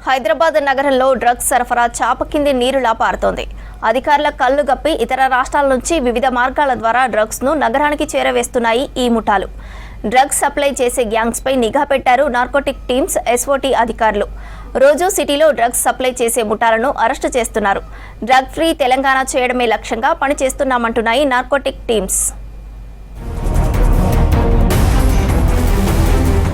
హైదరాబాద్ నగరంలో డ్రగ్స్ సరఫరా చాప కింది నీరులా పారుతోంది. అధికారుల కళ్లు గప్పి ఇతర రాష్ట్రాల నుంచి వివిధ మార్గాల ద్వారా డ్రగ్స్ ను నగరానికి చేరవేస్తున్నాయి ఈ ముఠాలు. డ్రగ్స్ సప్లై చేసే గ్యాంగ్స్ పై నిఘా పెట్టారు నార్కోటిక్ టీమ్స్, ఎస్ఓటీ అధికారులు. రోజు సిటీలో డ్రగ్స్ సప్లై చేసే ముఠాలను అరెస్టు చేస్తున్నారు. డ్రగ్ ఫ్రీ తెలంగాణ చేయడమే లక్ష్యంగా పనిచేస్తున్నామంటున్నాయి నార్కోటిక్ టీమ్స్.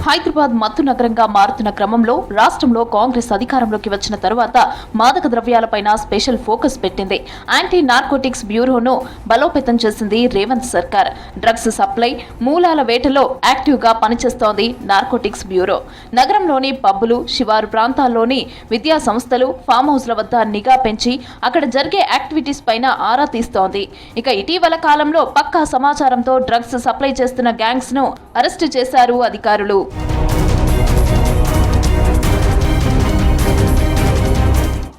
హైదరాబాద్ మత్తు నగరంగా మారుతున్న క్రమంలో రాష్ట్రంలో కాంగ్రెస్ అధికారంలోకి వచ్చిన తరువాత మాదక ద్రవ్యాలపైన స్పెషల్ ఫోకస్ పెట్టింది. యాంటీ నార్కోటిక్స్ బ్యూరోను బలోపేతం చేసింది రేవంత్ సర్కార్. డ్రగ్స్ సప్లై మూలాల వేటలో యాక్టివ్ గా పనిచేస్తోంది నార్కోటిక్స్ బ్యూరో. నగరంలోని పబ్బులు, శివారు ప్రాంతాల్లోని విద్యా సంస్థలు, ఫామ్ హౌస్ల వద్ద నిఘా పెంచి అక్కడ జరిగే యాక్టివిటీస్ పైన ఆరా తీస్తోంది. ఇక ఇటీవల కాలంలో పక్కా సమాచారంతో డ్రగ్స్ సప్లై చేస్తున్న గ్యాంగ్స్ ను అరెస్టు చేశారు అధికారులు.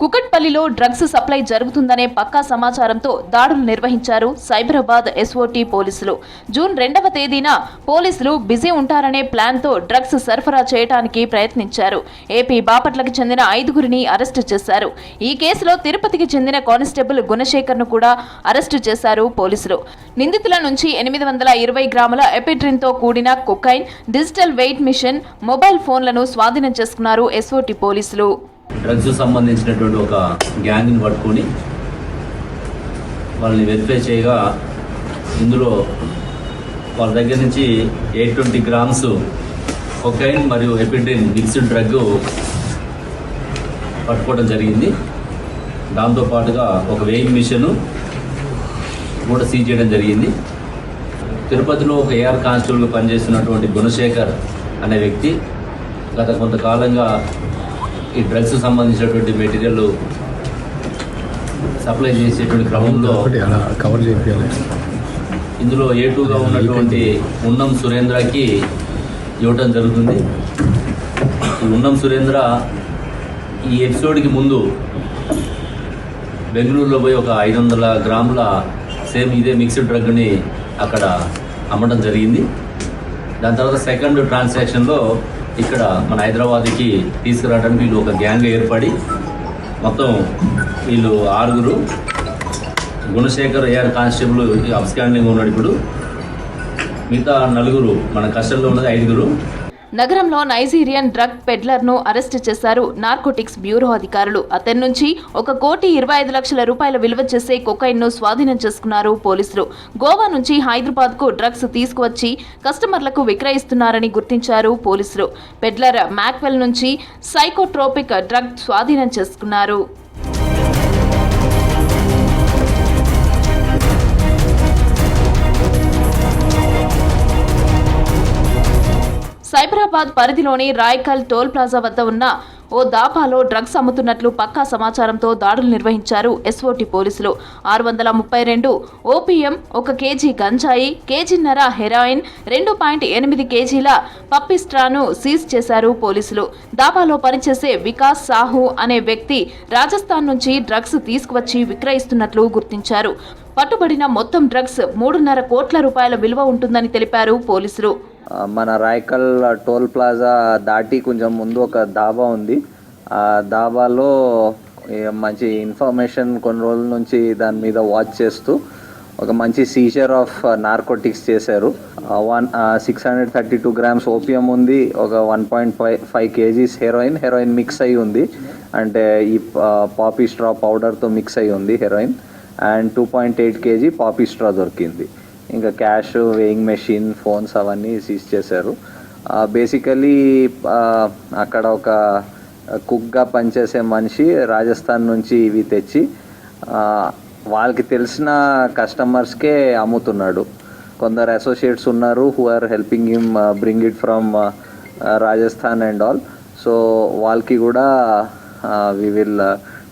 కుకట్పల్లిలో డ్రగ్స్ సప్లై జరుగుతుందనే పక్కా సమాచారంతో దాడులు నిర్వహించారు సైబరాబాద్ ఎస్ఓటీ పోలీసులు. జూన్ 2వ తేదీన పోలీసులు బిజీ ఉంటారనే ప్లాన్తో డ్రగ్స్ సరఫరా చేయడానికి ప్రయత్నించారు. ఏపీ బాపట్లకు చెందిన 5గురిని అరెస్టు చేశారు. ఈ కేసులో తిరుపతికి చెందిన కానిస్టేబుల్ గుణశేఖర్ ను కూడా అరెస్టు చేశారు పోలీసులు. నిందితుల నుంచి 820 గ్రాముల ఎపిడ్రిన్తో కూడిన cocaine, digital weight machine, mobile ఫోన్లను స్వాధీనం చేసుకున్నారు ఎస్ఓటీ పోలీసులు. డ్రగ్స్ సంబంధించినటువంటి ఒక గ్యాంగ్ని పట్టుకొని వాళ్ళని వెరిఫై చేయగా ఇందులో వాళ్ళ దగ్గర నుంచి 820 గ్రామ్స్ కొకైన్ మరియు ఎపిడ్రిన్ మిక్స్డ్ డ్రగ్ పట్టుకోవడం జరిగింది. దాంతోపాటుగా ఒక వెయింగ్ మిషన్ కూడా సీజ్ చేయడం జరిగింది. తిరుపతిలో ఒక ఏఆర్ కానిస్టేబుల్గా పనిచేస్తున్నటువంటి గుణశేఖర్ అనే వ్యక్తి గత కొంతకాలంగా ఈ డ్రగ్స్ సంబంధించినటువంటి మెటీరియల్ సప్లై చేసేటువంటి క్రమంలో ఇందులో A2గా ఉన్నటువంటి ఉన్నం సురేంద్రకి ఇవ్వటం జరుగుతుంది. ఈ ఉన్నం సురేంద్ర ఈ ఎపిసోడ్కి ముందు బెంగళూరులో పోయి ఒక 500 గ్రాముల సేమ్ ఇదే మిక్స్డ్ డ్రగ్ని అక్కడ అమ్మడం జరిగింది. దాని తర్వాత సెకండ్ ట్రాన్సాక్షన్లో ఇక్కడ మన హైదరాబాద్కి తీసుకురావడానికి వీళ్ళు ఒక గ్యాంగ్ ఏర్పడి మొత్తం వీళ్ళు 6గురు. గుణశేఖర్ ఏఆర్ కానిస్టేబుల్ అబ్స్కాండింగ్ ఉన్నాడు. ఇప్పుడు మిగతా 4 మన కస్టడీలో ఉన్నది 5గురు. నగరంలో నైజీరియన్ డ్రగ్ పెడ్లర్ ను అరెస్టు చేశారు నార్కోటిక్స్ బ్యూరో అధికారులు. అతని నుంచి 1,25 లక్షల రూపాయల విలువ చేసే కొకైన్ ను స్వాధీనం చేసుకున్నారు పోలీసులు. గోవా నుంచి హైదరాబాద్ కు డ్రగ్స్ తీసుకువచ్చి కస్టమర్లకు విక్రయిస్తున్నారని గుర్తించారు పోలీసులు. పెడ్లర్ మ్యాక్వెల్ నుంచి సైకోట్రోపిక్ డ్రగ్ స్వాధీనం చేసుకున్నారు. సైబరాబాద్ పరిధిలోని రాయకల్ టోల్ ప్లాజా వద్ద ఉన్న ఓ దాబాలో డ్రగ్స్ అమ్ముతున్నట్లు పక్కా సమాచారంతో దాడులు నిర్వహించారు ఎస్ఓటీ పోలీసులు. 632 ఓపీఎం, 1 కేజీ గంజాయి, కేజీన్నర హెరాయిన్, 2.8 కేజీల పప్పిస్ట్రాను సీజ్ చేశారు పోలీసులు. దాబాలో పనిచేసే వికాస్ సాహు అనే వ్యక్తి రాజస్థాన్ నుంచి డ్రగ్స్ తీసుకువచ్చి విక్రయిస్తున్నట్లు గుర్తించారు. పట్టుబడిన మొత్తం డ్రగ్స్ 3.5 కోట్ల రూపాయల విలువ ఉంటుందని తెలిపారు పోలీసులు. మన రాయకల్ టోల్ ప్లాజా దాటి కొంచెం ముందు ఒక దాబా ఉంది. ఆ దాబాలో మంచి ఇన్ఫర్మేషన్ కొన్ని రోజుల నుంచి దాని మీద వాచ్ చేస్తూ ఒక మంచి సీజర్ ఆఫ్ నార్కోటిక్స్ చేశారు. 632 గ్రామ్స్ ఓపియం ఉంది, ఒక 1.5 కేజీస్ హెరాయిన్ మిక్స్ అయి ఉంది. అంటే ఈ పాపీ స్ట్రా పౌడర్తో మిక్స్ అయి ఉంది heroin. And 2.8 KG poppy straw దొరికింది. ఇంకా క్యాష్, వేయింగ్ మెషిన్, ఫోన్స్ అవన్నీ సీజ్ చేశారు. బేసికలీ అక్కడ ఒక కుక్గా పనిచేసే మనిషి రాజస్థాన్ నుంచి ఇవి తెచ్చి వాళ్ళకి తెలిసిన కస్టమర్స్కే అమ్ముతున్నాడు. కొందరు అసోసియేట్స్ ఉన్నారు who are helping him bring it from Rajasthan and all. So వాళ్ళకి కూడా we will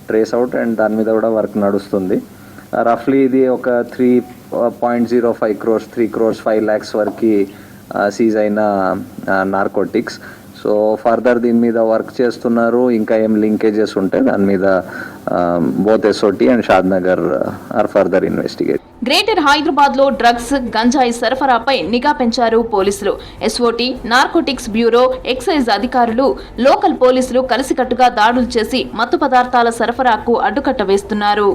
trace out and దాని మీద కూడా వర్క్ నడుస్తుంది. రఫ్లీ ఇది ఒక 3.05 crores, 3 crores 5 lakhs వరకు సీజ్ అయిన నార్కోటిక్స్. సో ఫర్దర్ దీని మీద వర్క్ చేస్తున్నారు. ఇంకా ఏం లింకేజెస్ ఉంటే దాని మీద both SOT and Shad Nagar are further investigate. Greater Hyderabad లో డ్రగ్స్ గంజాయి సరఫరాపై నిఘా పెంచారు పోలీసులు. ఎస్ఓటీ, నార్కోటిక్స్ బ్యూరో, ఎక్సైజ్ అధికారులు, లోకల్ పోలీసులు కలిసికట్టుగా దాడులు చేసి మత్తు పదార్థాల సరఫరాకు అడ్డుకట్ట వేస్తున్నారు.